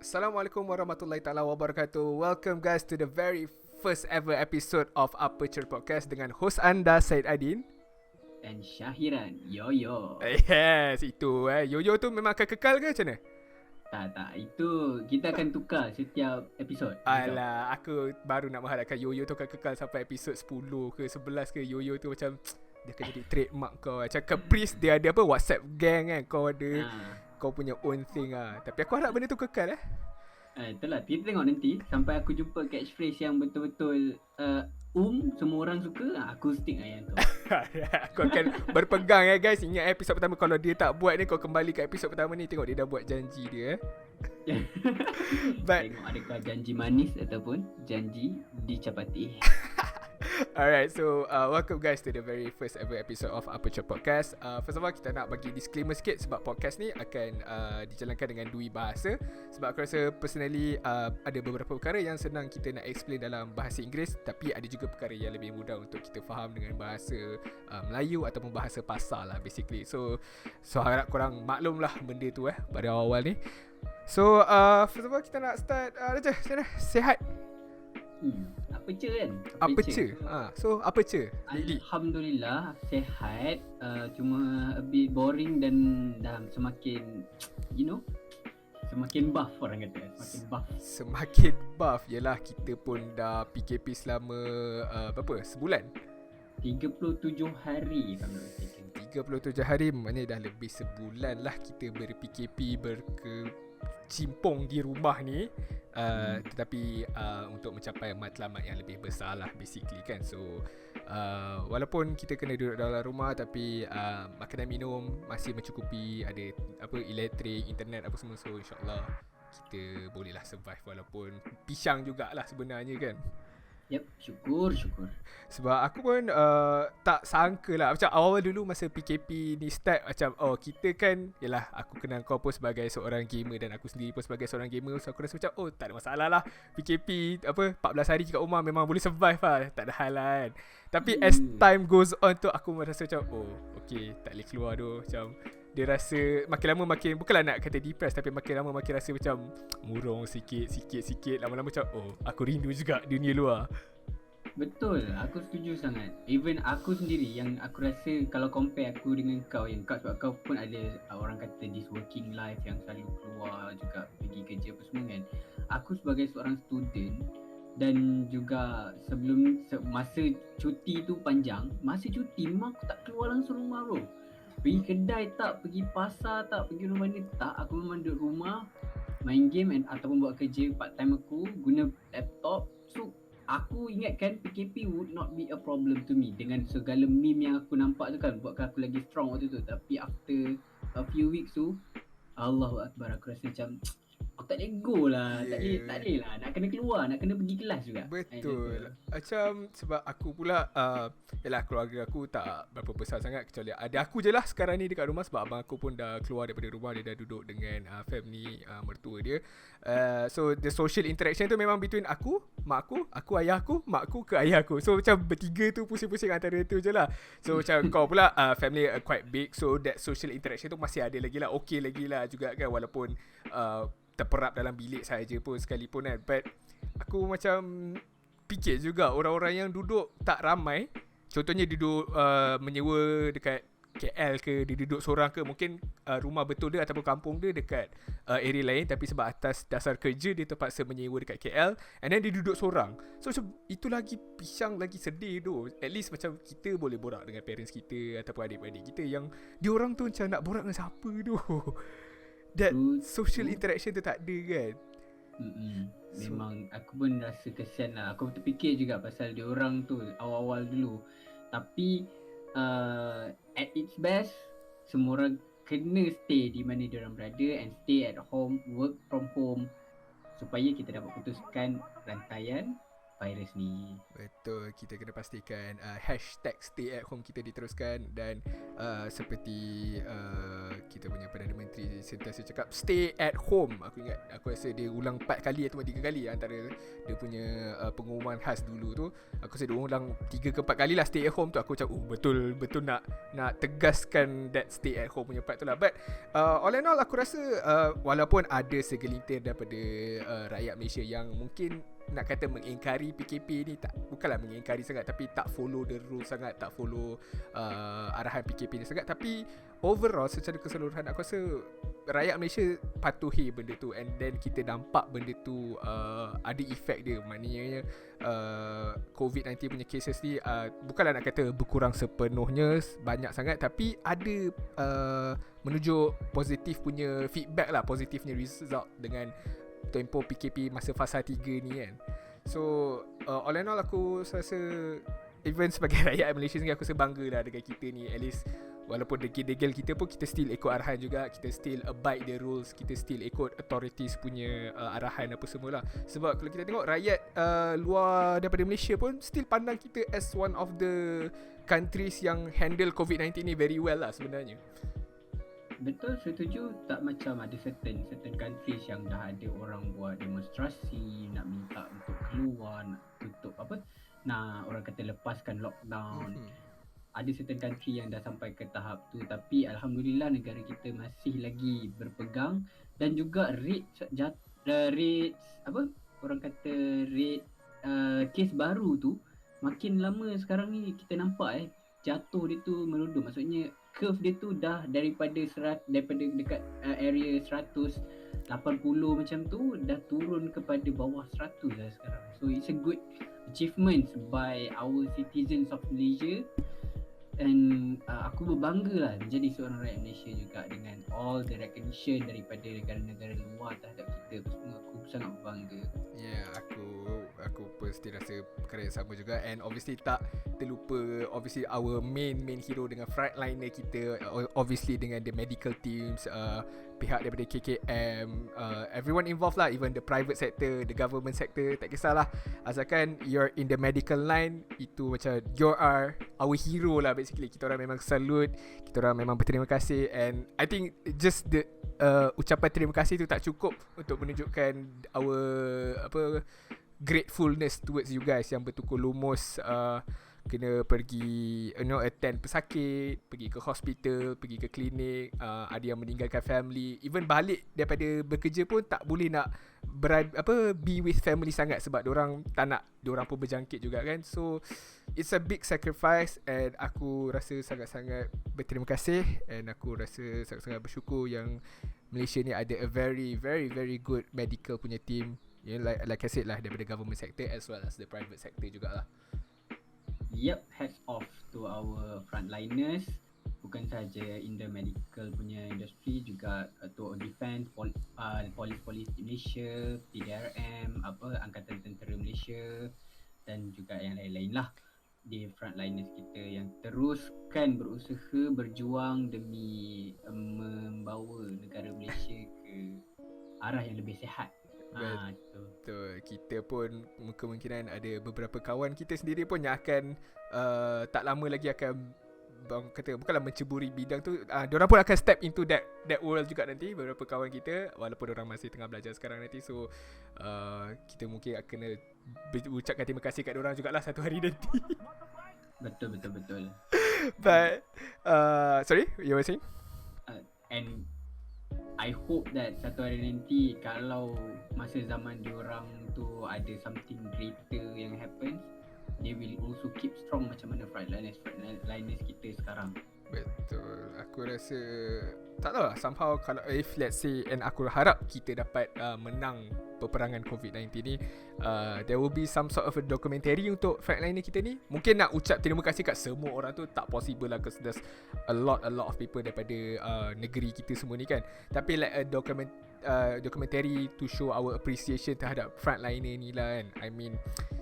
Assalamualaikum warahmatullahi taala wabarakatuh. Welcome guys to the very first ever episode of Aperture Podcast dengan host anda Said Adin. Dan Syahiran. Yo. Yes, itu Yoyo tu memang akan kekal ke macam mana? Tak. Itu kita akan tukar setiap episod. Alah, aku baru nak mengharapkan Yoyo tu akan kekal sampai episod 10 ke 11 ke. Yoyo tu macam dia akan jadi trademark kau. Macam Caprice dia ada apa WhatsApp gang kan. Kau ada kau punya own thing lah. Tapi aku harap benda tu kekal Itulah, kita tengok nanti sampai aku jumpa catchphrase yang betul-betul semua orang suka, aku stick lah yang tu. Aku akan berpegang guys. Ingat episod pertama. Kalau dia tak buat ni, kau kembali ke episod pertama ni, tengok dia dah buat janji dia Tengok adakah janji manis ataupun janji dicapati. Alright, so welcome guys to the very first ever episode of Aperture Podcast. First of all, kita nak bagi disclaimer sikit sebab podcast ni akan dijalankan dengan dua bahasa. Sebab aku rasa personally ada beberapa perkara yang senang kita nak explain dalam bahasa Inggeris, tapi ada juga perkara yang lebih mudah untuk kita faham dengan bahasa Melayu ataupun bahasa pasar lah basically. So harap korang maklum lah benda tu pada awal ni. So first of all kita nak start Raja, macam mana? Sihat? Aperture kan? Aperture. So aperture. Alhamdulillah sihat. Cuma a bit boring dan dah semakin semakin buff orang kata. Semakin buff. Yelah, kita pun dah PKP selama berapa? Sebulan? 37 hari kalau 37 hari maknanya dah lebih sebulan lah kita ber-PKP, berkecimpung di rumah ni. Tetapi untuk mencapai matlamat yang lebih besar lah basically kan. So walaupun kita kena duduk dalam rumah, tapi makanan minum masih mencukupi. Ada elektrik, internet apa semua. So insyaAllah kita bolehlah survive walaupun pisang jugalah sebenarnya kan. Yep, syukur. Sebab aku pun tak sangka lah. Macam awal dulu masa PKP ni start, macam kita kan, yelah aku kenal kau pun sebagai seorang gamer dan aku sendiri pun sebagai seorang gamer. So aku rasa macam tak ada masalah lah, PKP 14 hari kat rumah memang boleh survive lah, tak ada hal lah kan. Tapi as time goes on tu, aku merasa macam okay, tak boleh keluar tu. Macam dia rasa makin lama makin, bukanlah nak kata depressed, tapi makin lama makin rasa macam murung sikit. Lama-lama macam aku rindu juga dunia luar. Betul, aku setuju sangat. Even aku sendiri yang aku rasa kalau compare aku dengan kau, yang kau sebab kau pun ada orang kata this working life yang selalu keluar juga pergi kerja apa semua kan. Aku sebagai seorang student dan juga sebelum masa cuti tu panjang, masa cuti memang aku tak keluar langsung rumah bro. Pergi kedai tak, pergi pasar tak, pergi rumah ni tak. Aku memang duduk rumah main game ataupun buat kerja part time aku guna laptop. So aku ingatkan PKP would not be a problem to me dengan segala meme yang aku nampak tu kan, buatkan aku lagi strong waktu tu. Tapi after a few weeks tu, Allahu Akbar, aku rasa macam aku tak boleh go lah. Tak boleh lah, nak kena keluar, nak kena pergi kelas juga. Betul. Macam sebab aku pula yalah, keluarga aku tak berapa besar sangat, kecuali ada aku je lah sekarang ni dekat rumah. Sebab abang aku pun dah keluar daripada rumah. Dia dah duduk dengan family mertua dia. So the social interaction tu memang between aku, mak aku, ayah aku, mak aku ke ayah aku. So macam bertiga tu pusing-pusing antara tu je lah. So macam kau pula family quite big, so that social interaction tu masih ada lagi lah, okay lagi lah juga kan. Walaupun terperap dalam bilik saja pun sekalipun kan. But aku macam fikir juga orang-orang yang duduk tak ramai, contohnya duduk menyewa dekat KL ke, dia duduk seorang ke, mungkin rumah betul dia ataupun kampung dia dekat area lain, tapi sebab atas dasar kerja dia terpaksa menyewa dekat KL, and then dia duduk seorang. So macam itu lagi pisang, lagi sedih tu. At least macam kita boleh borak dengan parents kita ataupun adik-adik kita, yang diorang tu macam nak borak dengan siapa tu. That social interaction tu tak ada kan. Memang aku pun rasa kesian lah. Aku terfikir juga pasal dia orang tu awal-awal dulu. Tapi at its best, semua orang kena stay di mana dia orang berada and stay at home, work from home, supaya kita dapat putuskan rantaian virus ni. Betul, kita kena pastikan hashtag stay at home kita diteruskan. Dan seperti kita punya Perdana Menteri sentiasa cakap stay at home. Aku ingat, aku rasa dia ulang 4 kali atau 3 kali antara dia punya pengumuman khas dulu tu. Aku rasa dia ulang 3 ke 4 kali lah stay at home tu. Aku macam betul nak tegaskan that stay at home punya part tu lah. But all in all aku rasa walaupun ada segelintir daripada rakyat Malaysia yang mungkin nak kata mengingkari PKP ni, bukanlah mengingkari sangat, tapi tak follow the rules sangat, tak follow arahan PKP ni sangat. Tapi overall secara keseluruhan aku rasa rakyat Malaysia patuhi benda tu, and then kita nampak benda tu ada efek dia. Maknanya COVID-19 punya cases ni bukanlah nak kata berkurang sepenuhnya, banyak sangat, tapi ada menunjuk positif punya feedback lah, positifnya result dengan tempoh PKP masa fasa 3 ni kan. So all in all aku rasa even sebagai rakyat Malaysia sendiri aku rasa bangga lah dengan kita ni. At least walaupun degil-degil kita pun kita still ikut arahan juga, kita still abide the rules, kita still ikut authorities punya arahan apa semua lah. Sebab kalau kita tengok rakyat luar daripada Malaysia pun still pandang kita as one of the countries yang handle COVID-19 ni very well lah sebenarnya. Betul, setuju. Tak macam ada certain countries yang dah ada orang buat demonstrasi, nak minta untuk keluar, nak tutup nak orang kata lepaskan lockdown. Ada certain country yang dah sampai ke tahap tu, tapi alhamdulillah negara kita masih lagi berpegang. Dan juga rate kes baru tu makin lama sekarang ni kita nampak jatuh dia tu menurun. Maksudnya curve dia tu dah daripada dekat area 180 macam tu dah turun kepada bawah 100 lah sekarang. So it's a good achievement by our citizens of Malaysia. And aku berbangga lah menjadi seorang rakyat Malaysia juga dengan all the recognition daripada negara-negara luar terhadap kita tu semua. Aku sangat berbangga. Ya, aku pun still rasa perkara yang sama juga. And obviously tak terlupa obviously our main hero dengan frontliner kita, obviously dengan the medical teams, pihak daripada KKM, everyone involved lah, even the private sector, the government sector, tak kisahlah, asalkan you're in the medical line, itu macam you are our hero lah basically. Kita orang memang salute, kita orang memang berterima kasih. And I think just the ucapan terima kasih tu tak cukup untuk menunjukkan our gratefulness towards you guys yang bertukar lumus kena pergi attend pesakit, pergi ke hospital, pergi ke klinik, ada yang meninggalkan family, even balik daripada bekerja pun tak boleh nak be with family sangat sebab diorang tak nak diorang pun berjangkit juga kan. So it's a big sacrifice, and aku rasa sangat-sangat berterima kasih, and aku rasa sangat-sangat bersyukur yang Malaysia ni ada a very very very good medical punya team, like I said lah, daripada government sector as well as the private sector jugalah. Yep, hats off to our frontliners. Bukan sahaja in the medical punya industry, juga to defense, polis di Malaysia, PDRM, Angkatan Tentera Malaysia, dan juga yang lain-lain lah. Di frontliners kita yang teruskan berusaha berjuang demi membawa negara Malaysia ke arah yang lebih sihat. Betul. Kita pun kemungkinan ada beberapa kawan kita sendiri pun yang akan tak lama lagi akan bukanlah menceburi bidang tu, diorang pun akan step into that world juga nanti, beberapa kawan kita, walaupun diorang masih tengah belajar sekarang nanti. So kita mungkin akan kena ucapkan terima kasih kat diorang jugalah satu hari nanti. Betul. But sorry, you were saying? And I hope that satu hari nanti kalau masa zaman diorang tu ada something greater yang happens, they will also keep strong macam mana frontliners kita sekarang. Betul. Aku rasa tak tahu lah, somehow kalau if let's say, and aku harap kita dapat menang peperangan COVID-19 ni, there will be some sort of a documentary untuk frontliner kita ni. Mungkin nak ucap terima kasih kat semua orang tu tak possible lah, because there's a lot of people daripada negeri kita semua ni kan. Tapi like a documentary to show our appreciation terhadap frontliner ni lah kan. I mean,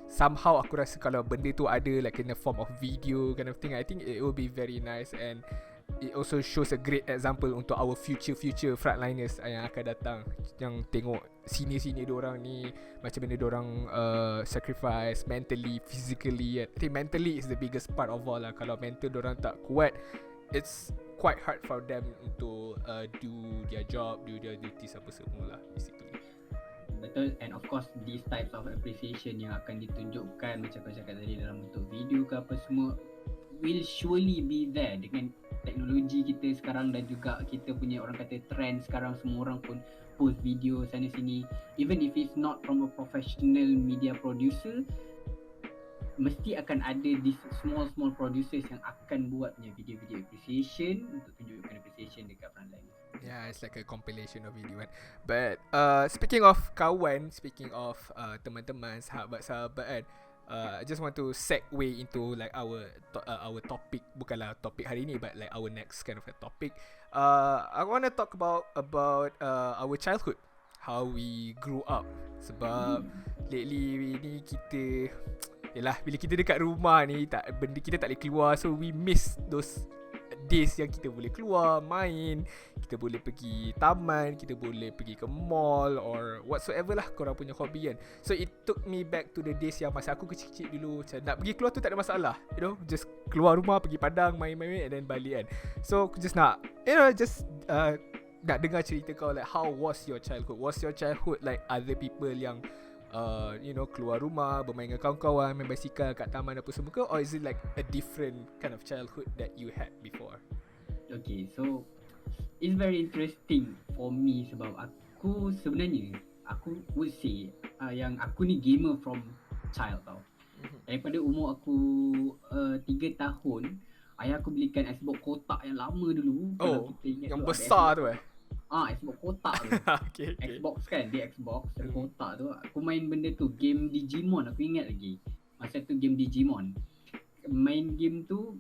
somehow aku rasa kalau benda tu ada like in the form of video kind of thing, I think it will be very nice. And it also shows a great example untuk our future frontliners yang akan datang, yang tengok senior diorang ni macam mana diorang sacrifice mentally, physically. I think mentally is the biggest part of all lah. Kalau mental diorang tak kuat, it's quite hard for them untuk do their job, do their duties apa semua lah basically. Betul. And of course these types of appreciation yang akan ditunjukkan macam kau cakap tadi dalam bentuk video ke apa semua will surely be there dengan teknologi kita sekarang, dan juga kita punya orang kata trend sekarang, semua orang pun post video sana sini. Even if it's not from a professional media producer, mesti akan ada this small producers yang akan buat punya video appreciation untuk tunjukkan appreciation dekat frontline. Yeah, it's like a compilation of video kan. But speaking of kawan, speaking of teman-teman, sahabat-sahabat kan, I just want to segue into like our topic, bukanlah topik hari ni, but like our next kind of a topic. I want to talk about our childhood, how we grew up. Sebab lately ni kita, yalah, bila kita dekat rumah ni, benda kita tak boleh keluar, so we miss those days yang kita boleh keluar, main, kita boleh pergi taman, kita boleh pergi ke mall or whatsoever lah korang punya hobi kan. So it took me back to the days yang masa aku kecil-kecil dulu, macam nak pergi keluar tu tak ada masalah, you know, just keluar rumah, pergi padang, main-main and then balik kan. So aku just nak, you know, just nak dengar cerita kau, like how was your childhood? Was your childhood like other people yang you know, keluar rumah, bermain dengan kawan-kawan, main basikal kat taman apa semua ke, or is it like a different kind of childhood that you had before? Okay, so it's very interesting for me sebab aku sebenarnya, aku would say yang aku ni gamer from child tau. Daripada umur aku 3 tahun, ayah aku belikan Xbox kotak yang lama dulu. Oh, yang besar tu Xbox kotak tu. okay. Xbox kan, dia Xbox kotak tu. Aku main benda tu, game Digimon, aku ingat lagi. Masa tu game Digimon. Main game tu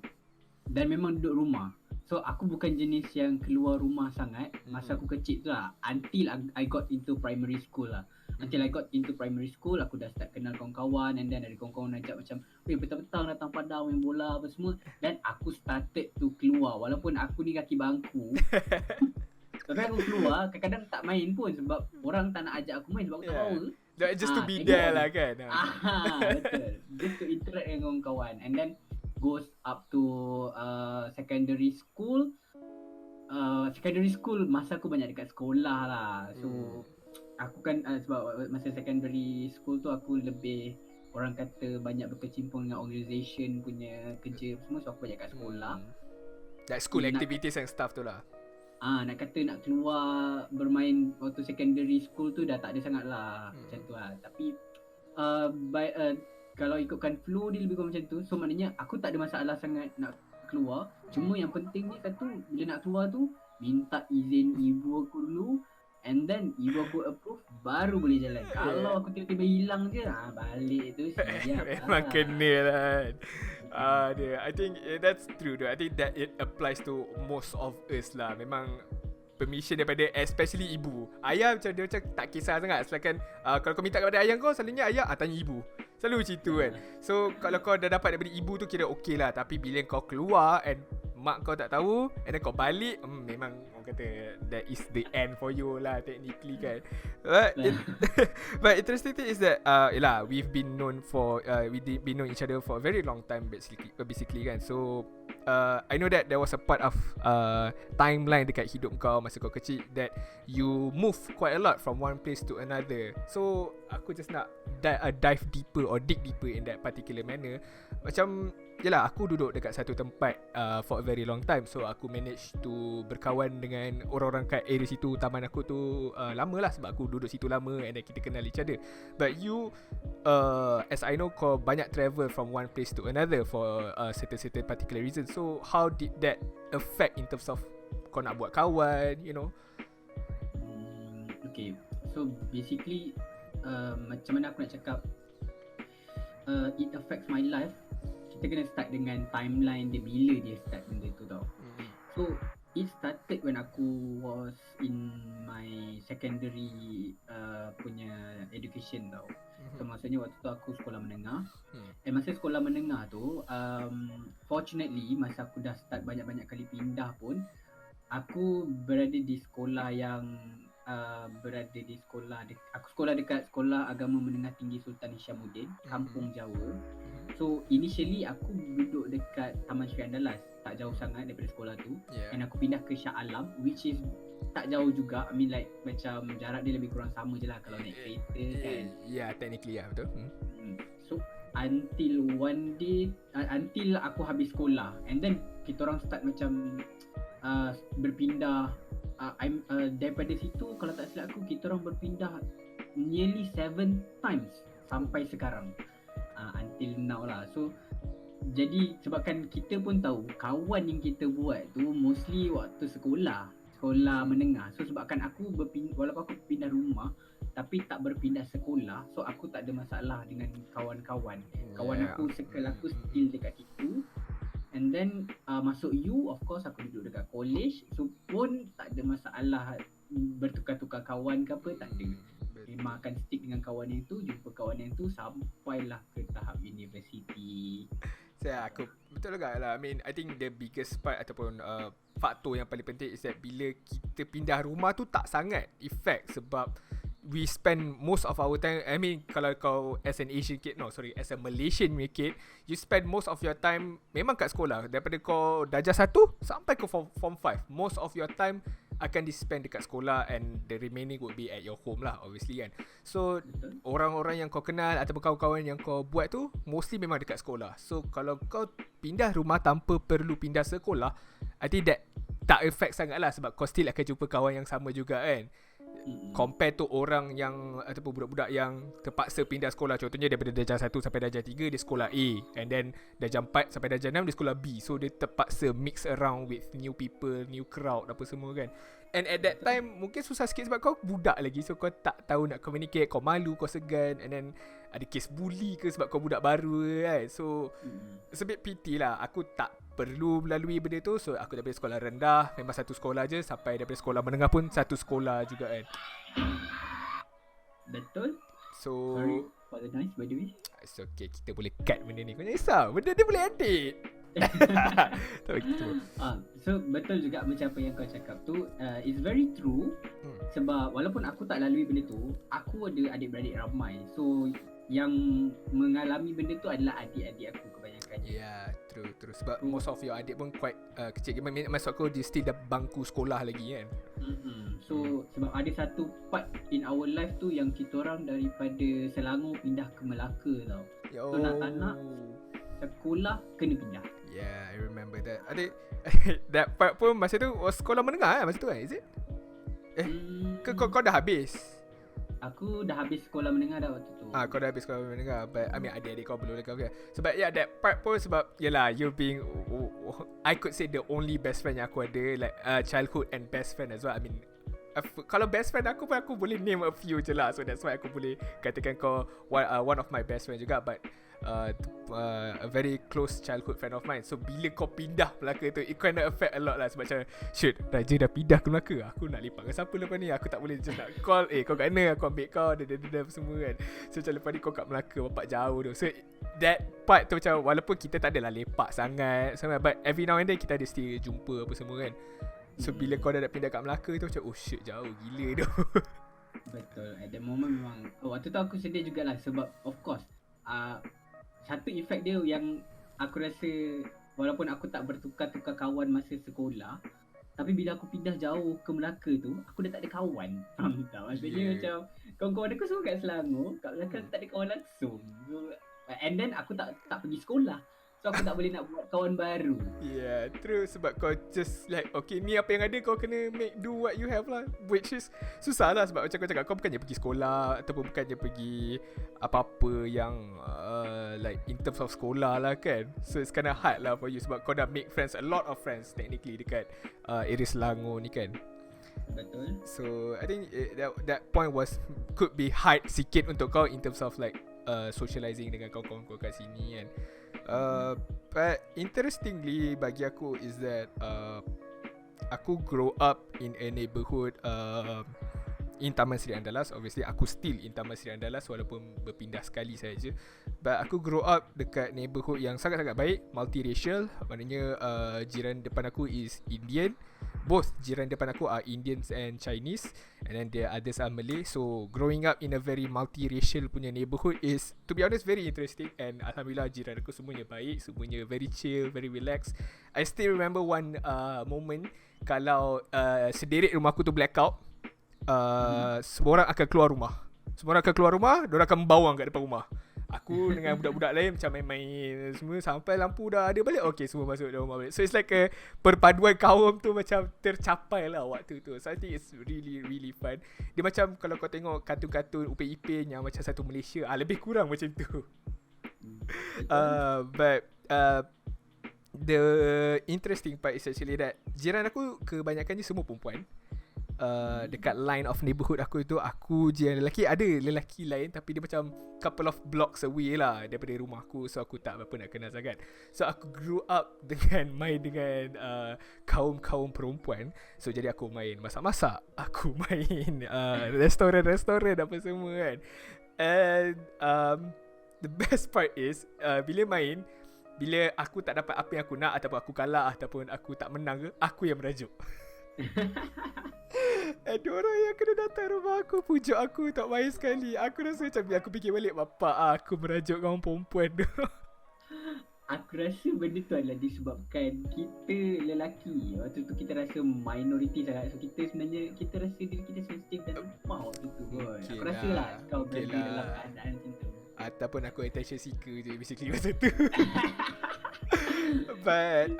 dan memang duduk rumah. So aku bukan jenis yang keluar rumah sangat masa aku kecil tu lah. Until I got into primary school lah. Until I got into primary school, aku dah start kenal kawan-kawan, and then ada kawan-kawan ajak macam, weh petang-petang datang padang main bola apa semua. Dan aku started to keluar, walaupun aku ni kaki bangku. Tapi aku keluar, kadang-kadang tak main pun sebab orang tak nak ajak aku main sebab aku tak power. Just to be there lah kan. Betul. Just to interact dengan kawan. And then goes up to secondary school. Secondary school masa aku banyak dekat sekolah lah. So aku kan sebab masa secondary school tu aku lebih, orang kata, banyak berkecimpung dengan organisation punya kerja semua. So aku banyak kat sekolah. Like school activities and stuff tu lah. Nak kata nak keluar bermain waktu secondary school tu dah tak ada sangat lah. Macam tu lah. Tapi kalau ikutkan flow dia lebih kurang macam tu. So maknanya aku tak ada masalah sangat nak keluar. Cuma yang penting ni satu, bila nak keluar tu minta izin ibu aku dulu, and then ibu aku approve baru boleh jalan. Kalau aku tiba-tiba hilang je, balik tu siap. Memang kena lah. I think that's true though. I think that it applies to most of us lah. Memang permission daripada especially ibu. Ayah macam dia macam tak kisah sangat. Silakan kalau kau minta kepada ayah kau, selalunya ayah tanya ibu. Selalu macam tu kan. So kalau kau dah dapat daripada ibu tu kira okey lah. Tapi bila kau keluar and mak kau tak tahu, and then kau balik, memang orang kata that is the end for you lah technically kan. But interesting thing is that yelah, we've been known each other for a very long time basically kan. So I know that there was a part of timeline dekat hidup kau masa kau kecil that you move quite a lot from one place to another. So aku just nak dive deeper or dig deeper in that particular manner. Macam yelah, aku duduk dekat satu tempat for a very long time. So aku manage to berkawan dengan orang-orang kat area situ, taman aku tu lama lah sebab aku duduk situ lama, and then kita kenal each other. But you as I know, kau banyak travel from one place to another for certain particular reason. So how did that affect in terms of kau nak buat kawan, you know? Okay, so basically macam mana aku nak cakap, it affects my life. Kita kena start dengan timeline dia, bila dia start benda tu tau. So it started when aku was in my secondary punya education tau. So maksudnya waktu tu aku sekolah menengah. Masa sekolah menengah tu fortunately masa aku dah start banyak-banyak kali pindah pun, aku berada di sekolah yang aku sekolah dekat Sekolah Agama Menengah Tinggi Sultan Hishamuddin, Kampung Jawa. So initially aku duduk dekat Taman Sri Andalas, tak jauh sangat daripada sekolah tu. And aku pindah ke Shah Alam, which is tak jauh juga. I mean like macam jarak dia lebih kurang sama je lah kalau naik kereta kan. Yeah, technically betul. So until one day, until aku habis sekolah, and then kita orang start macam berpindah. Daripada situ kalau tak silap aku, kita orang berpindah nearly 7 times sampai sekarang, until now lah. So jadi sebabkan kita pun tahu kawan yang kita buat tu mostly waktu sekolah menengah. So sebabkan aku walaupun aku pindah rumah tapi tak berpindah sekolah, so aku tak ada masalah dengan kawan-kawan. Kawan aku, circle aku still dekat situ. And then masuk U, of course aku duduk dekat college, so pun tak ada masalah bertukar-tukar kawan ke apa, tak ada. Memang akan stick dengan kawan yang tu, jumpa kawan yang tu sampailah ke tahap university. Aku betul juga lah. I mean, I think the biggest part ataupun faktor yang paling penting is that bila kita pindah rumah tu tak sangat effect, sebab we spend most of our time, I mean kalau kau as an Asian kid, as a Malaysian kid, you spend most of your time memang kat sekolah. Daripada kau darjah 1 sampai ke form 5, most of your time akan di-spend dekat sekolah, and the remaining would be at your home lah, obviously kan. So orang-orang yang kau kenal ataupun kawan-kawan yang kau buat tu mostly memang dekat sekolah. So kalau kau pindah rumah tanpa perlu pindah sekolah, I think that tak affect sangat lah, sebab kau still akan jumpa kawan yang sama juga kan. Compare tu orang yang ataupun budak-budak yang terpaksa pindah sekolah, contohnya daripada darjah 1 sampai darjah 3 dia sekolah A, and then darjah 4 sampai darjah 6 dia sekolah B. So dia terpaksa mix around with new people, new crowd apa semua kan. And at that time mungkin susah sikit sebab kau budak lagi, so kau tak tahu nak communicate, kau malu, kau segan, and then ada kes bully ke sebab kau budak baru kan. So it's a bit pity lah. Aku tak perlu melalui benda tu. So aku daripada sekolah rendah memang satu sekolah je, sampai daripada sekolah menengah pun satu sekolah juga kan. Betul. So sorry for the noise by the way. It's okay, kita boleh cut benda ni. Kau jangan risau, benda ni boleh edit. So betul juga macam apa yang kau cakap tu, it's very true. Sebab walaupun aku tak lalui benda tu, aku ada adik-beradik ramai. So yang mengalami benda tu adalah adik-adik aku kebanyakan. Yeah, true. Sebab most of your adik pun quite kecil. Maksud aku dia still dah bangku sekolah lagi kan. So sebab ada satu part in our life tu yang kita orang daripada Selangor pindah ke Melaka tau. So nak tak nak sekolah kena pindah. Yeah, I remember that. Adik that part pun masa tu was sekolah menengah masa tu kan, is it? Kau dah habis? Aku dah habis sekolah menengah dah waktu tu. Kau dah habis sekolah menengah. But I mean adik-adik kau belum lagi okay. Sebab that part pun sebab yelah, you being I could say the only best friend yang aku ada, like childhood and best friend as well. I mean kalau best friend aku pun aku boleh name a few je lah. So that's why aku boleh katakan kau one of my best friend juga. But a very close childhood friend of mine. So bila kau pindah Melaka tu, it kinda affect a lot lah. Sebab macam shit, Raja dah pindah ke Melaka, aku nak lepak dengan siapa lepas ni. Aku tak boleh just nak call kau kat mana, aku ambil kau semua kan. So macam lepas ni kau kat Melaka, bapak jauh tu. So that part tu macam walaupun kita tak adalah lepak sangat, but every now and then kita ada still jumpa apa semua kan. So bila kau dah pindah kat Melaka tu macam oh shit, jauh gila tu. Betul. At the moment memang waktu tu aku sedih jugalah. Sebab of course satu efek dia yang aku rasa, walaupun aku tak bertukar-tukar kawan masa sekolah, tapi bila aku pindah jauh ke Melaka tu, aku dah tak ada kawan. Faham tak? Maksudnya macam kawan-kawan aku semua kat Selangor, kat Melaka tak ada kawan langsung. So, and then aku tak pergi sekolah, so aku tak boleh nak buat kawan baru. Yeah, true. Sebab kau just like okay, ni apa yang ada, kau kena make do what you have lah. Which is susah lah. Sebab macam kau cakap, kau bukannya pergi sekolah ataupun bukannya pergi apa-apa yang like in terms of sekolah lah kan. So it's kinda hard lah for you. Sebab kau dah make friends, a lot of friends technically dekat area Selangor ni kan. Betul. So I think that point could be hard sikit untuk kau in terms of like socializing dengan kawan-kawan kau kat sini kan. But interestingly bagi aku is that aku grow up in a neighborhood in Taman Seri Andalas. Obviously aku still in Taman Seri Andalas walaupun berpindah sekali saja. But aku grow up dekat neighborhood yang sangat-sangat baik, multiracial. Maknanya jiran depan aku is Indian. Both jiran depan aku are Indians and Chinese, and then the others are Malay. So growing up in a very multiracial punya neighborhood is, to be honest, very interesting. And alhamdulillah jiran aku semuanya baik, semuanya very chill, very relaxed. I still remember one moment kalau sederik rumah aku tu blackout. Semua orang akan keluar rumah. Diorang akan membawang kat depan rumah. Aku dengan budak-budak lain macam main-main semua sampai lampu dah ada balik. Okay, semua masuk dalam rumah balik. So it's like a perpaduan kaum tu macam tercapai lah waktu tu. So I think it's really really fun. Dia macam kalau kau tengok kartun-kartun Upin Ipin yang macam satu Malaysia, lebih kurang macam tu. But the interesting part is actually that jiran aku kebanyakannya semua perempuan. Dekat line of neighborhood aku tu, aku je yang lelaki. Ada lelaki lain tapi dia macam couple of blocks away lah daripada rumah aku. So aku tak berapa nak kenal sangat. So aku grew up dengan main dengan kaum-kaum perempuan. So jadi aku main masak-masak, aku main restoran-restoran apa semua kan. And the best part is bila aku tak dapat apa yang aku nak, ataupun aku kalah, ataupun aku tak menang ke, aku yang merajuk. Ada orang yang kena datang rumah aku, pujuk aku tak main sekali. Aku rasa macam, aku fikir balik, bapak aku merajuk kaum perempuan tu. Aku rasa benda tu adalah disebabkan kita lelaki waktu tu kita rasa minoriti sangat. So kita sebenarnya kita rasa diri kita sensitif dan lemah waktu tu kot. Aku rasa lah kau berada dalam keadaan macam tu. Ataupun aku attention seeker je basically masa tu. But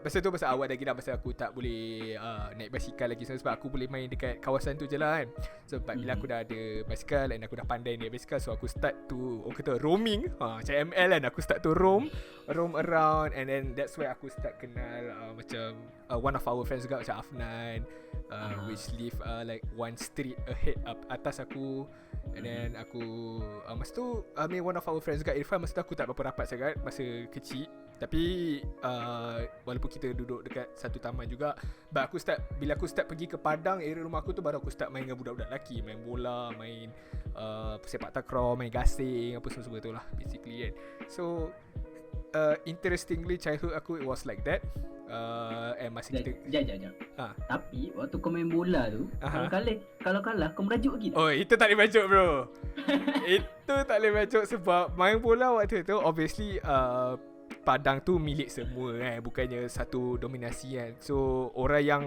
masa tu masa awal lagi dah, masa aku tak boleh naik basikal lagi. Sebab aku boleh main dekat kawasan tu je lah kan. Sebab bila aku dah ada basikal dan aku dah pandai naik basikal, so aku start to roaming, macam ML kan. Aku start to roam around, and then that's where aku start kenal macam one of our friends juga, macam Afnan, which live like one street ahead atas aku. And then aku masa tu one of our friends juga, Irfan, masa tu aku tak berapa rapat sangat masa kecil. Tapi walaupun kita duduk dekat satu taman juga, but bila aku start pergi ke Padang, area rumah aku tu, baru aku start main dengan budak-budak lelaki, main bola, main sepak takraw, main gasing, apa semua tu lah basically kan. So interestingly childhood aku it was like that. And masih kita Jap. Tapi waktu kau main bola tu, kalau kalah kau merajuk lagi tak? Oh, itu tak boleh merajuk bro. Itu tak boleh merajuk sebab main bola waktu tu obviously Padang tu milik semua kan, bukannya satu dominasi kan. So orang yang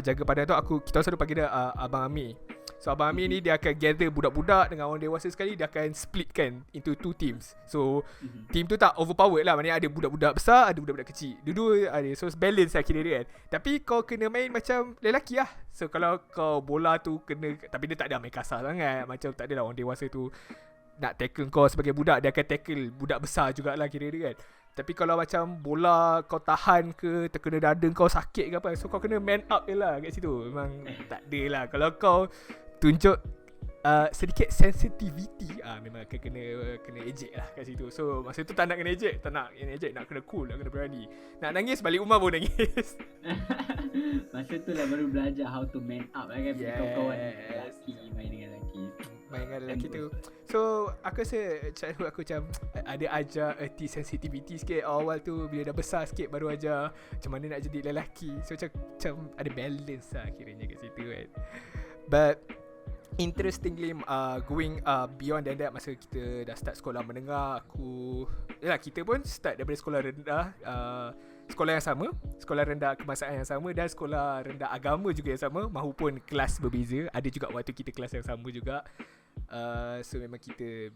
jaga Padang tu kita selalu panggil dia Abang Amir. So Abang Amir ni dia akan gather budak-budak dengan orang dewasa sekali. Dia akan split kan into two teams. So team tu tak overpowered lah, maknanya ada budak-budak besar, ada budak-budak kecil, dua-dua ada. So balance lah kira dia kan. Tapi kau kena main macam lelaki lah. So kalau kau bola tu kena, tapi dia tak ada main kasar sangat. Macam tak adalah orang dewasa tu nak tackle kau sebagai budak, dia akan tackle budak besar jugalah kira dia kan. Tapi kalau macam bola kau tahan ke, terkena dada kau sakit ke apa, so kau kena man up je lah kat situ. Memang tak ada lah. Kalau kau tunjuk sedikit sensitivity, memang akan kena ejek lah kat situ. So masa tu tak nak kena ejek, nak kena cool, nak kena berani. Nak nangis balik rumah pun nangis. Masa tu lah baru belajar how to man up lah kan. Kawan-kawan lelaki main dengan lelaki tu. So aku rasa childhood aku macam ada ajar erti sensitivity sikit awal tu. Bila dah besar sikit baru ajar macam mana nak jadi lelaki. So macam ada balance lah kiranya kat situ kan. But interestingly going beyond that, masa kita dah start sekolah menengah, kita pun start daripada sekolah rendah, sekolah yang sama, sekolah rendah kebangsaan yang sama, dan sekolah rendah agama juga yang sama, mahupun kelas berbeza. Ada juga waktu kita kelas yang sama juga. So memang kita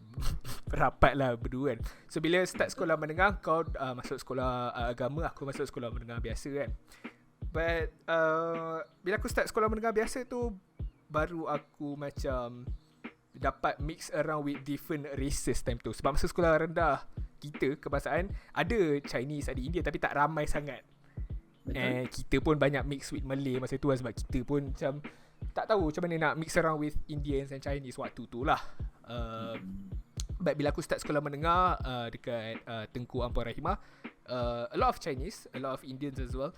rapat lah berdua kan. So bila start sekolah menengah, kau masuk sekolah agama, aku masuk sekolah menengah biasa kan. But bila aku start sekolah menengah biasa tu, baru aku macam dapat mix around with different races time tu. Sebab masa sekolah rendah kita kebangsaan ada Chinese, ada India, tapi tak ramai sangat. And kita pun banyak mix with Malay masa tu lah, sebab kita pun macam tak tahu macam mana nak mix around with Indians and Chinese waktu tu lah. But bila aku start sekolah menengah dekat Tengku Ampuan Rahimah, a lot of Chinese, a lot of Indians as well.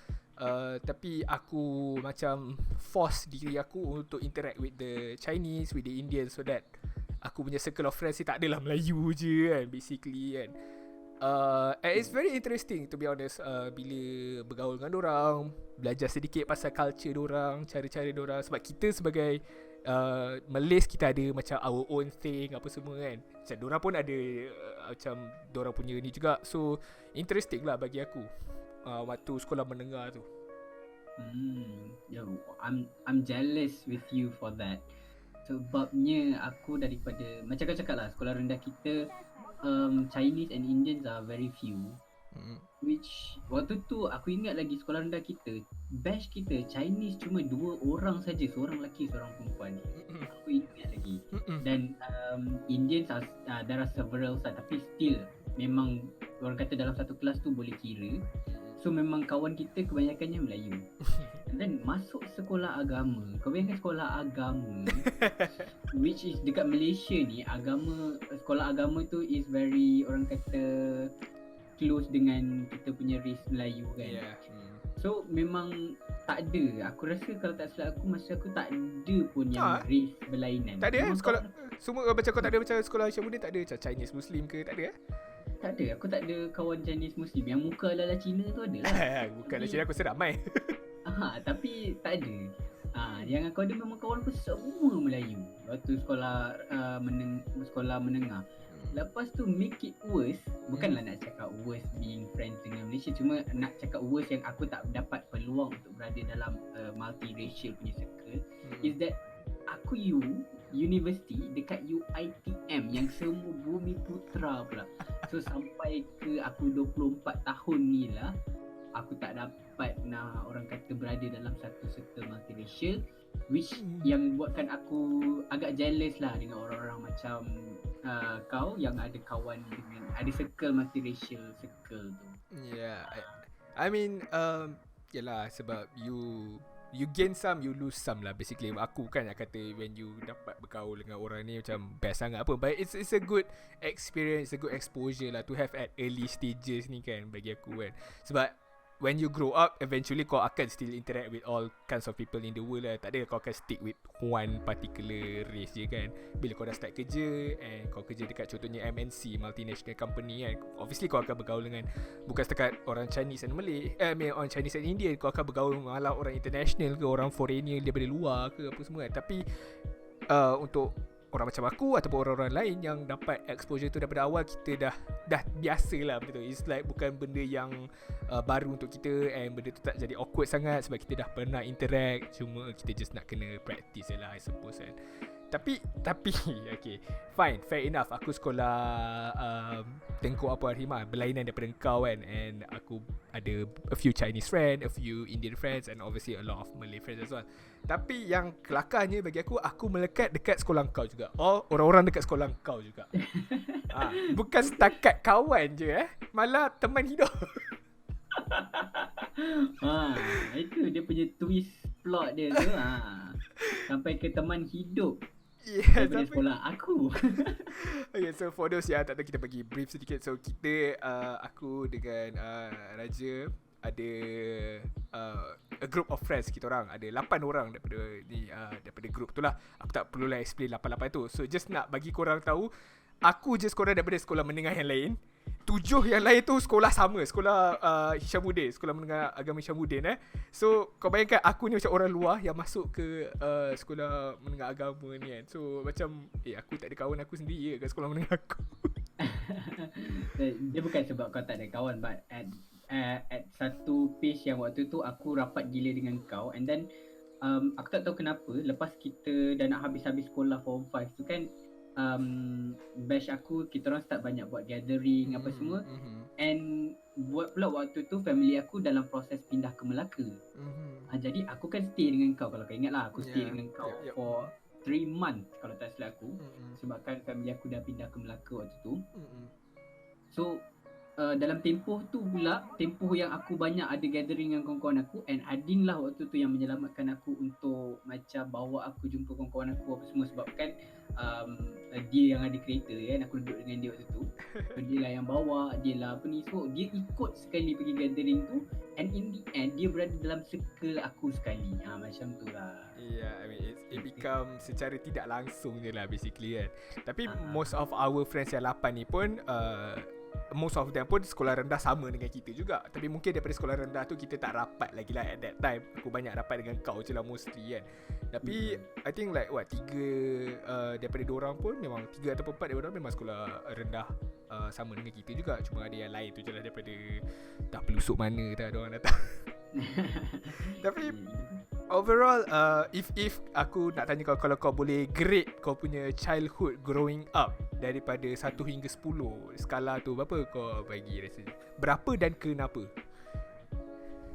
Tapi aku macam force diri aku untuk interact with the Chinese, with the Indians, so that aku punya circle of friends ni tak adalah Melayu je kan, basically kan. And it's very interesting to be honest, bila bergaul dengan dorang, belajar sedikit pasal culture dorang, cara-cara dorang. Sebab kita sebagai Malays, kita ada macam our own thing apa semua kan. Macam dorang pun ada macam dorang punya ni juga. So interesting lah bagi aku waktu sekolah menengah tu. Yeah, I'm jealous with you for that. Sebabnya aku daripada, macam kau cakap lah, sekolah rendah kita Chinese and Indians are very few. Which waktu tu aku ingat lagi sekolah rendah kita, batch kita Chinese cuma 2 orang saja, seorang lelaki seorang perempuan. Aku ingat lagi. Dan Indians there are several lah, tapi still memang orang kata dalam satu kelas tu boleh kira. So memang kawan kita kebanyakannya Melayu. And then masuk sekolah agama. Kau bayangkan sekolah agama which is dekat Malaysia ni, sekolah agama tu is very, orang kata, close dengan kita punya race Melayu kan. Yeah. So memang tak ada. Aku rasa kalau tak silap aku, masa aku tak ada pun yang race berlainan. Tak ada sekolah semua macam kau tak ada macam sekolah Isyamuddin, tak ada macam Chinese Muslim ke, tak ada Tak ada. Aku tak ada kawan Chinese Muslim. Yang muka ala-ala Cina tu ada lah. Bukan lah Cina, aku seramai. Tapi tak ada. Yang aku ada memang kawan aku semua Melayu waktu sekolah sekolah menengah. Lepas tu make it worse, bukanlah nak cakap worse being friends dengan Malaysia, cuma nak cakap worse yang aku tak dapat peluang untuk berada dalam multiracial punya circle, is that aku university dekat UiTM yang semua bumi putra pula. So sampai ke aku 24 tahun ni lah, aku tak dapat nak, orang kata, berada dalam satu circle multiracial, which yang buatkan aku agak jealous lah dengan orang-orang macam kau yang ada kawan dengan, ada circle multiracial circle tu. Yeah, I mean yalah, sebab you gain some, you lose some lah basically. Aku kan nak kata when you dapat bergaul dengan orang ni macam best sangat apa, but it's a good experience, a good exposure lah to have at early stages ni kan, bagi aku kan. Sebab when you grow up, eventually kau akan still interact with all kinds of people in the world lah. Tak ada kau akan stick with one particular race je kan. Bila kau dah start kerja, and kau kerja dekat contohnya MNC, multinational company kan, obviously kau akan bergaul dengan bukan setakat orang Chinese and Malay, orang Chinese and Indian. Kau akan bergaul dengan orang international ke, orang foreigner daripada luar ke, apa semua kan. Tapi untuk orang macam aku ataupun orang-orang lain yang dapat exposure tu daripada awal, kita dah biasa lah benda tu. It's like bukan benda yang baru untuk kita, and benda tu tak jadi awkward sangat sebab kita dah pernah interact. Cuma kita just nak kena practice lah, I suppose kan. Tapi okay, fine, fair enough. Aku sekolah Tengku Apu Arhimah, berlainan daripada kau kan. And aku ada a few Chinese friends, a few Indian friends, and obviously a lot of Malay friends as well. Tapi yang kelakarnya bagi aku melekat dekat sekolah kau juga. Orang-orang dekat sekolah kau juga. Bukan setakat kawan je malah teman hidup. Itu dia punya twist plot dia tu. Sampai ke teman hidup. Yeah, daripada sekolah aku. Okay, so for those yang tak tahu, kita bagi brief sedikit. So kita, aku dengan Raja ada a group of friends kita orang. Ada 8 orang daripada group tu lah. Aku tak perlulah explain 8-8 tu. So just nak bagi korang tahu, aku je sekolah daripada sekolah menengah yang lain. 7 yang lain tu sekolah sama, sekolah Isyamuddin, sekolah menengah agama Isyamuddin. So kau bayangkan aku ni macam orang luar yang masuk ke sekolah menengah agama ni kan. So macam aku tak ada kawan aku sendiri ke sekolah menengah aku. Dia bukan sebab kau tak ada kawan, but at satu pace yang waktu tu aku rapat gila dengan kau. And then aku tak tahu kenapa, lepas kita dah nak habis-habis sekolah form 5 tu kan, batch aku, kita orang start banyak buat gathering apa semua. And buat pula waktu tu family aku dalam proses pindah ke Melaka. Jadi aku kan stay dengan kau, kalau kau ingat lah, aku stay dengan kau for 3 months kalau tak silap aku. Sebabkan family aku dah pindah ke Melaka waktu tu. So dalam tempoh tu pula, tempoh yang aku banyak ada gathering dengan kawan-kawan aku, and Adin lah waktu tu yang menyelamatkan aku untuk macam bawa aku jumpa kawan-kawan aku apa semua. Sebab kan dia yang ada kereta kan, aku duduk dengan dia waktu tu. So, dia lah yang bawa, dia lah apa ni, so dia ikut sekali pergi gathering tu, and in the end dia berada dalam circle aku sekali. Macam tu lah. Yeah, I mean it become secara tidak langsung je lah basically kan. Tapi Ah. most of our friends yang 8 ni pun most of them pun sekolah rendah sama dengan kita juga. Tapi mungkin daripada sekolah rendah tu kita tak rapat lagi lah at that time. Aku banyak rapat dengan kau je lah mostly kan. Tapi I think like 3 daripada 2 orang pun memang 3 atau 4 daripada orang memang sekolah rendah sama dengan kita juga. Cuma ada yang lain tu je lah daripada dah pelusuk mana tak ada orang datang. Tapi overall if aku nak tanya kau, kalau kau boleh grade kau punya childhood growing up daripada 1 hingga 10, skala tu berapa kau bagi rasanya? Berapa dan kenapa?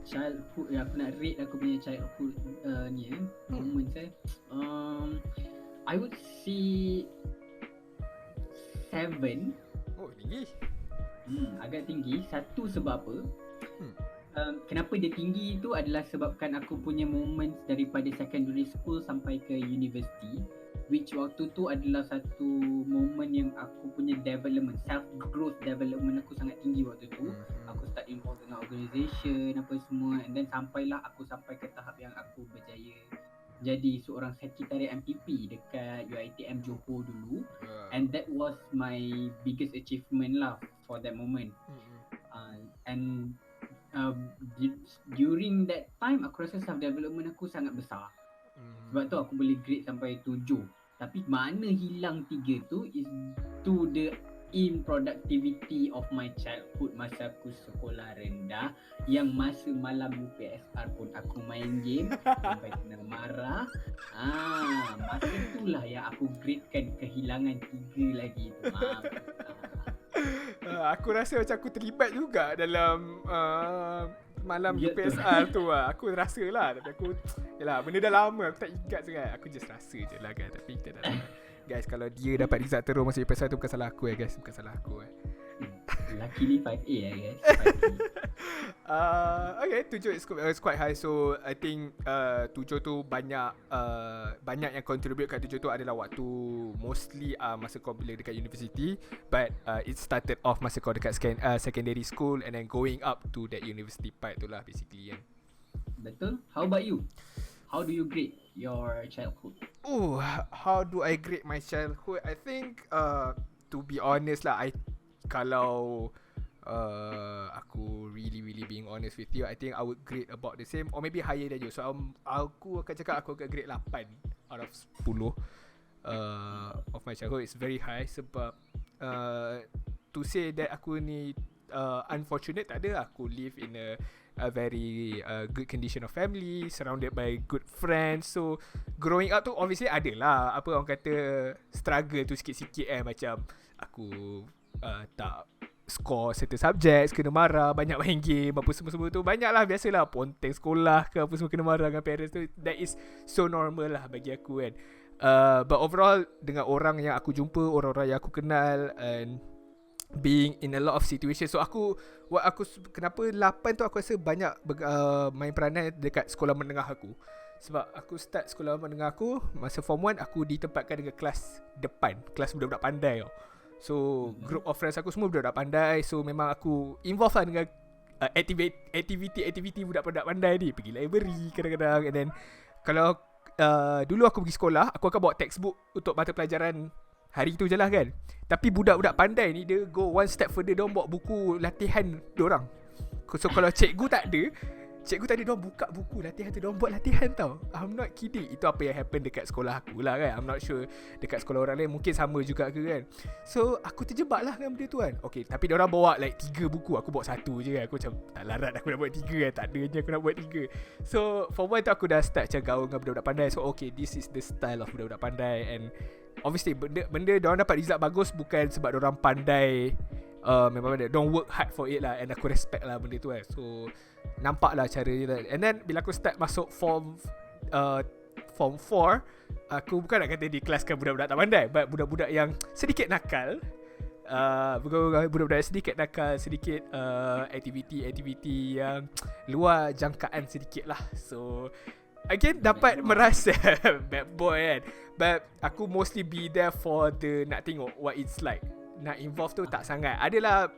Childhood, aku nak rate aku punya childhood moments I would say 7. Oh, tinggi. Agak tinggi. Satu sebab apa? Kenapa dia tinggi tu adalah sebabkan aku punya moments daripada secondary school sampai ke university, which waktu tu adalah satu moment yang aku punya development, self growth development aku sangat tinggi waktu tu. Aku start involved dengan organisation apa semua, and then sampailah aku sampai ke tahap yang aku berjaya jadi seorang sekretariat MPP dekat UiTM Johor dulu. And that was my biggest achievement lah for that moment. And during that time aku rasa self development aku sangat besar. Sebab tu aku boleh grade sampai 7. Tapi mana hilang 3 tu is to the in-productivity of my childhood masa aku sekolah rendah, yang masa malam UPSR pun aku main game sampai kena marah. Masa itulah yang aku gradekan kehilangan 3 lagi tu. Aku rasa macam aku terlibat juga dalam malam UPSR tu lah. Aku rasa lah. Tapi aku, yalah, benda dah lama, aku tak ingat sangat. Aku just rasa je lah kan. Tapi kita dah guys, kalau dia dapat result terus masa UPSR tu bukan salah aku guys. Bukan salah aku Luckily 5A guys. 5A. Okay, 7 is quite high. So I think 7 tu banyak yang contribute kat 7 tu adalah waktu mostly masa kau bila dekat university. But it started off masa kau dekat secondary school, and then going up to that university part tu lah basically kan. Betul. How about you? How do you grade your childhood? How do I grade my childhood? I think to be honest lah, kalau aku really being honest with you, I think I would grade about the same or maybe higher than you. So aku akan cakap aku akan grade 8 out of 10 of my childhood. It's very high sebab to say that aku ni unfortunate, tak ada. Aku live in a very good condition of family, surrounded by good friends. So growing up tu obviously ada lah apa orang kata struggle tu sikit-sikit macam aku tak score certain subjects, kena marah, banyak main game apa semua-semua tu, banyak lah, biasalah ponteng sekolah ke apa semua, kena marah dengan parents tu. That is so normal lah bagi aku kan. But overall dengan orang yang aku jumpa, orang-orang yang aku kenal, and being in a lot of situations, so aku kenapa 8 tu aku rasa banyak main peranan dekat sekolah menengah aku. Sebab aku start sekolah menengah aku masa form 1, aku ditempatkan dengan kelas depan, kelas budak-budak pandai tau. So group of friends aku semua budak-budak pandai. So memang aku involved lah dengan activity budak-budak pandai ni. Pergi library kadang-kadang. And then kalau dulu aku pergi sekolah, aku akan bawa textbook untuk mata pelajaran hari tu je lah kan. Tapi budak-budak pandai ni dia go one step further, dia bawa buku latihan diorang. So kalau cikgu tak ada, diorang buka buku latihan tu, diorang buat latihan tau. I'm not kidding. Itu apa yang happen dekat sekolah aku lah kan. I'm not sure dekat sekolah orang lain mungkin sama juga ke kan. So aku terjebak lah dengan benda tu kan. Okay, tapi diorang bawa like 3 buku, aku bawa 1 je kan. Aku macam tak larat aku nak buat 3 kan. Tak ada je aku nak buat 3. So for one tu aku dah start macam gaul dengan budak-budak pandai. So okay, this is the style of budak-budak pandai. And obviously benda diorang dapat result bagus bukan sebab diorang pandai, memang don't work hard for it lah. And aku respect lah benda tu kan. So nampak lah cara dia. And then bila aku start masuk form 4, aku bukan nak kata di kelaskan budak-budak tak pandai, but budak-budak yang sedikit nakal, budak-budak sedikit nakal, sedikit aktiviti yang luar jangkaan sedikit lah. So again dapat merasa bad boy kan. But aku mostly be there for the nak tengok what it's like. Nak involve tu tak sangat. Adalah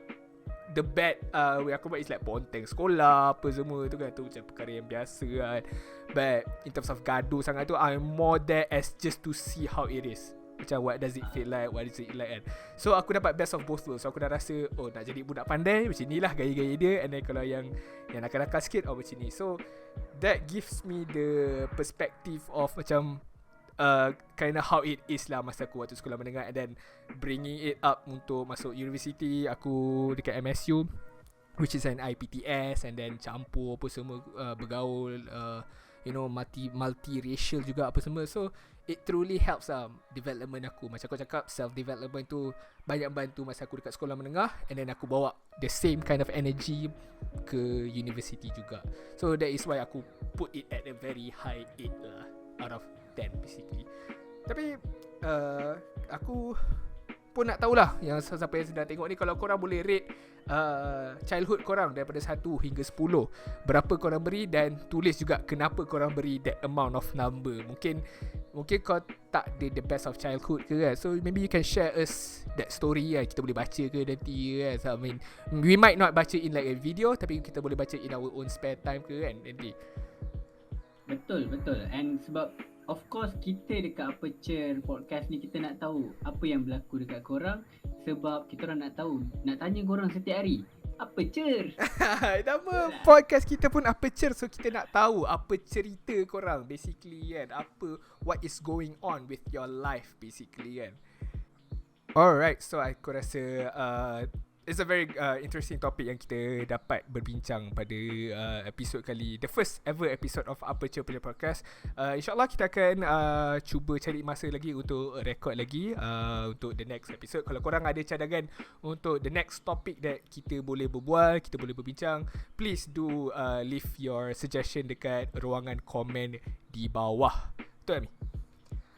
the bad way aku buat is like ponteng sekolah apa semua tu kan, tu macam perkara yang biasa kan. But in terms of gaduh sangat tu, I'm more there as just to see how it is. Macam what does it feel like, what is it like kan. So aku dapat best of both worlds. So aku dah rasa nak jadi budak pandai macam ni lah gaya-gaya dia. And then kalau yang nakal-nakal sikit macam ni. So that gives me the perspective of macam kind of how it is lah masa aku waktu sekolah menengah. And then bringing it up untuk masuk university. Aku dekat MSU, which is an IPTS. And then campur apa semua, bergaul, multi-racial juga apa semua. So it truly helps development aku. Macam kau cakap, self-development tu banyak bantu masa aku dekat sekolah menengah. And then aku bawa the same kind of energy ke university juga. So that is why aku put it at a very high 8 lah, out of 10 basically. Tapi aku pun nak tahulah yang siapa yang sedang tengok ni, kalau korang boleh rate childhood korang daripada 1 hingga 10, berapa korang beri, dan tulis juga kenapa korang beri that amount of number. Mungkin kau tak the best of childhood ke kan. So maybe you can share us that story kan. Kita boleh baca ke nanti kan. So, I mean, we might not baca in like a video, tapi kita boleh baca in our own spare time ke kan nanti. Betul. And sebab of course kita dekat Aperture Podcast ni, kita nak tahu apa yang berlaku dekat korang. Sebab kita orang nak tahu, nak tanya korang setiap hari, Aperture. Nama podcast kita pun Aperture. So kita nak tahu apa cerita korang basically kan. What is going on with your life basically kan. Alright, so aku rasa it's a very interesting topic yang kita dapat berbincang pada episod kali, the first ever episode of Aperture Player Podcast. InsyaAllah kita akan cuba cari masa lagi untuk record lagi untuk the next episode. Kalau korang ada cadangan untuk the next topic that kita boleh berbual, kita boleh berbincang, please do leave your suggestion dekat ruangan komen di bawah. Betul Ami?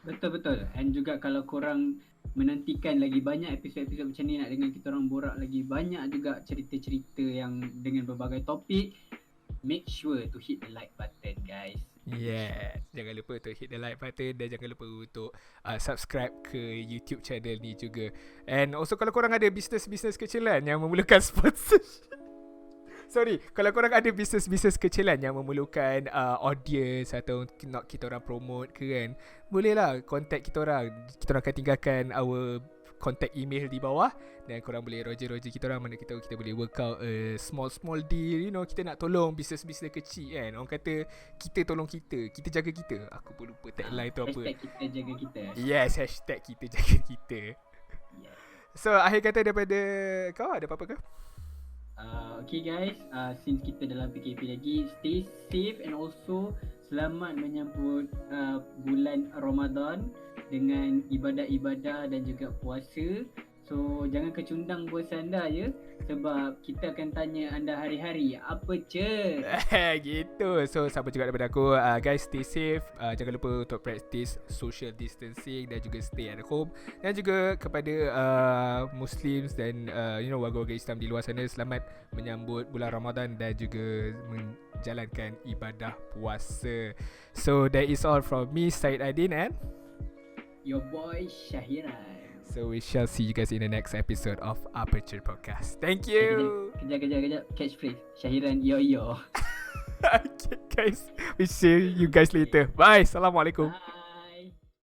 Betul. And juga kalau korang menantikan lagi banyak episod-episod macam ni, nak dengar kita orang borak lagi banyak juga cerita-cerita yang dengan berbagai topik, make sure to hit the like button guys. Yeah, jangan lupa untuk hit the like button, dan jangan lupa untuk subscribe ke YouTube channel ni juga. And also kalau korang ada bisnes-bisnes kecilan yang memerlukan sponsorship, kalau korang ada bisnes-bisnes kecilan yang memerlukan audience atau nak kita orang promote ke kan, bolehlah contact kita orang. Kita orang akan tinggalkan our contact email di bawah, dan korang boleh roger kita orang, mana kita boleh work out a small deal. Kita nak tolong bisnes-bisnes kecil kan. Orang kata kita tolong kita jaga kita. Aku pun lupa tagline tu apa. Hashtag kita jaga kita. Yes, hashtag kita jaga kita. Yes. So akhir kata daripada kau, ada apa-apa ke? Okay guys, since kita dalam PKP lagi, stay safe and also selamat menyambut bulan Ramadan dengan ibadah-ibadah dan juga puasa. So jangan kecundang bos anda ya, sebab kita akan tanya anda hari-hari apa je. Gitu. So sama juga daripada aku, guys, stay safe, jangan lupa untuk practice social distancing dan juga stay at home. Dan juga kepada Muslims dan warga-warga Islam di luar sana, selamat menyambut bulan Ramadan dan juga menjalankan ibadah puasa. So that is all from me, Syed Adin, and your boy Syahiran. So we shall see you guys in the next episode of Aperture Podcast. Thank you. Kejap. Catchphrase. Syahiran yo. Okay guys, we see you guys later. Bye. Assalamualaikum.